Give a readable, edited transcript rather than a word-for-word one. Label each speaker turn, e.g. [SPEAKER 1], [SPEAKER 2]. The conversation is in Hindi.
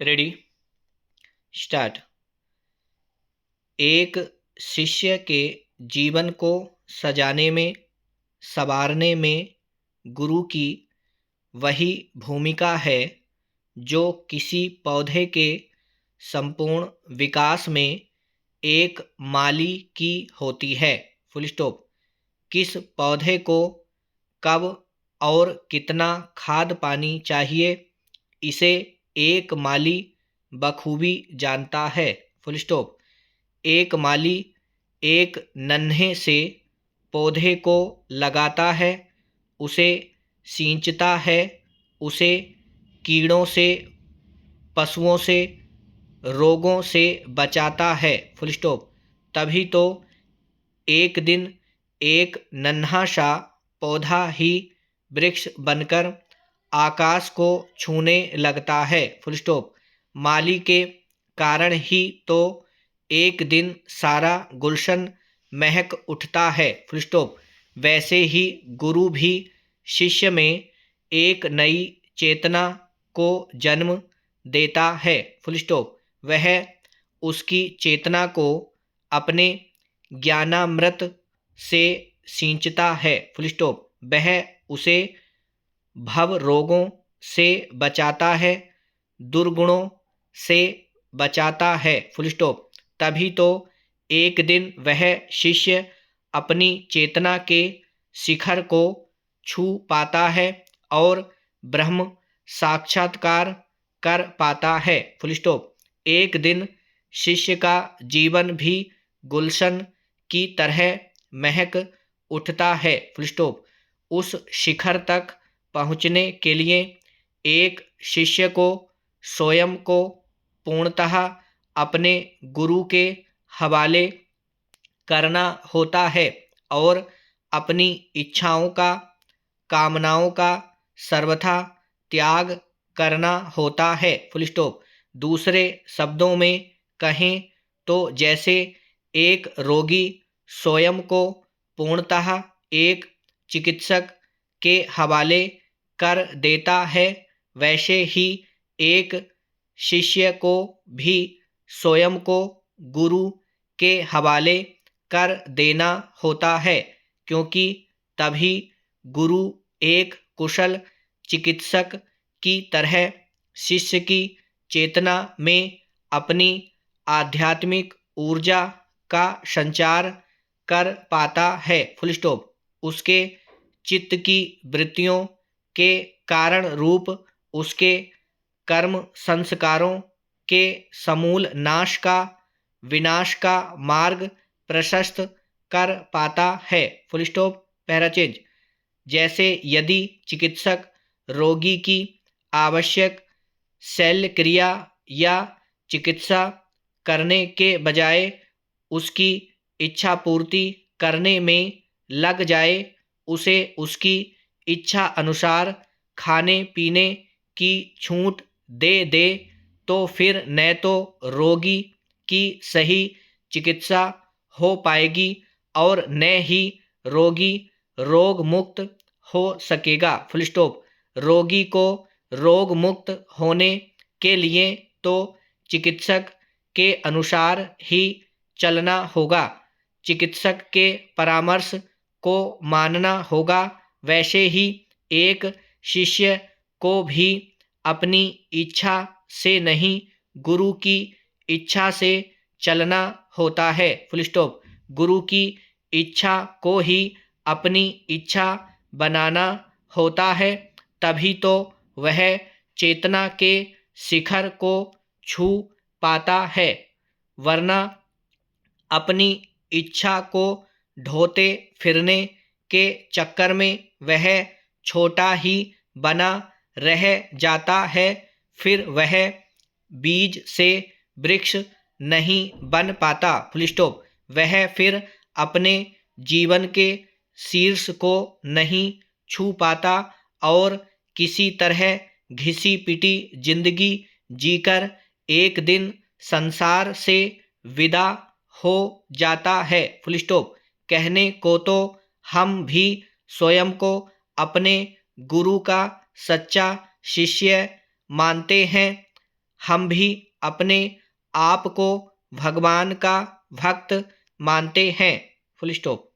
[SPEAKER 1] Ready start. एक शिष्य के जीवन को सजाने में, संवारने में गुरु की वही भूमिका है जो किसी पौधे के संपूर्ण विकास में एक माली की होती है। Full stop. किस पौधे को कब और कितना खाद पानी चाहिए, इसे एक माली बखूबी जानता है। Full stop. एक माली एक नन्हे से पौधे को लगाता है, उसे सींचता है, उसे कीड़ों से, पशुओं से, रोगों से बचाता है। Full stop. तभी तो एक दिन एक नन्हा सा पौधा ही वृक्ष बनकर आकाश को छूने लगता है। Full stop. माली के कारण ही तो एक दिन सारा गुलशन महक उठता है। Full stop. वैसे ही गुरु भी शिष्य में एक नई चेतना को जन्म देता है। Full stop. वह उसकी चेतना को अपने ज्ञानामृत से सींचता है। Full stop. वह उसे भव रोगों से बचाता है, दुर्गुणों से बचाता है। Full stop. तभी तो एक दिन वह शिष्य अपनी चेतना के शिखर को छू पाता है और ब्रह्म साक्षात्कार कर पाता है। Full stop. एक दिन शिष्य का जीवन भी गुलशन की तरह महक उठता है। Full stop. उस शिखर तक पहुँचने के लिए एक शिष्य को स्वयं को पूर्णतः अपने गुरु के हवाले करना होता है और अपनी इच्छाओं का, कामनाओं का सर्वथा त्याग करना होता है। Full stop. दूसरे शब्दों में कहें तो जैसे एक रोगी स्वयं को पूर्णतः एक चिकित्सक के हवाले कर देता है, वैसे ही एक शिष्य को भी स्वयं को गुरु के हवाले कर देना होता है, क्योंकि तभी गुरु एक कुशल चिकित्सक की तरह शिष्य की चेतना में अपनी आध्यात्मिक ऊर्जा का संचार कर पाता है। Full stop. उसके चित्त की वृत्तियों के कारण रूप उसके कर्म संस्कारों के समूल नाश का, विनाश का मार्ग प्रशस्त कर पाता है। Full stop. पैराचेंज। जैसे यदि चिकित्सक रोगी की आवश्यक शल्य क्रिया या चिकित्सा करने के बजाय उसकी इच्छा पूर्ति करने में लग जाए, उसे उसकी इच्छा अनुसार खाने पीने की छूट दे दे, तो फिर न तो रोगी की सही चिकित्सा हो पाएगी और न ही रोगी रोग मुक्त हो सकेगा। Full stop. रोगी को रोग मुक्त होने के लिए तो चिकित्सक के अनुसार ही चलना होगा, चिकित्सक के परामर्श को मानना होगा। वैसे ही एक शिष्य को भी अपनी इच्छा से नहीं, गुरु की इच्छा से चलना होता है। Full stop. गुरु की इच्छा को ही अपनी इच्छा बनाना होता है, तभी तो वह चेतना के शिखर को छू पाता है, वरना अपनी इच्छा को ढोते फिरने के चक्कर में वह छोटा ही बना रह जाता है। फिर वह बीज से वृक्ष नहीं बन पाता। Full stop. वह फिर अपने जीवन के शीर्ष को नहीं छू पाता और किसी तरह घिसी पिटी जिंदगी जीकर एक दिन संसार से विदा हो जाता है। Full stop. कहने को तो हम भी स्वयं को अपने गुरु का सच्चा शिष्य मानते हैं, हम भी अपने आप को भगवान का भक्त मानते हैं। Full stop.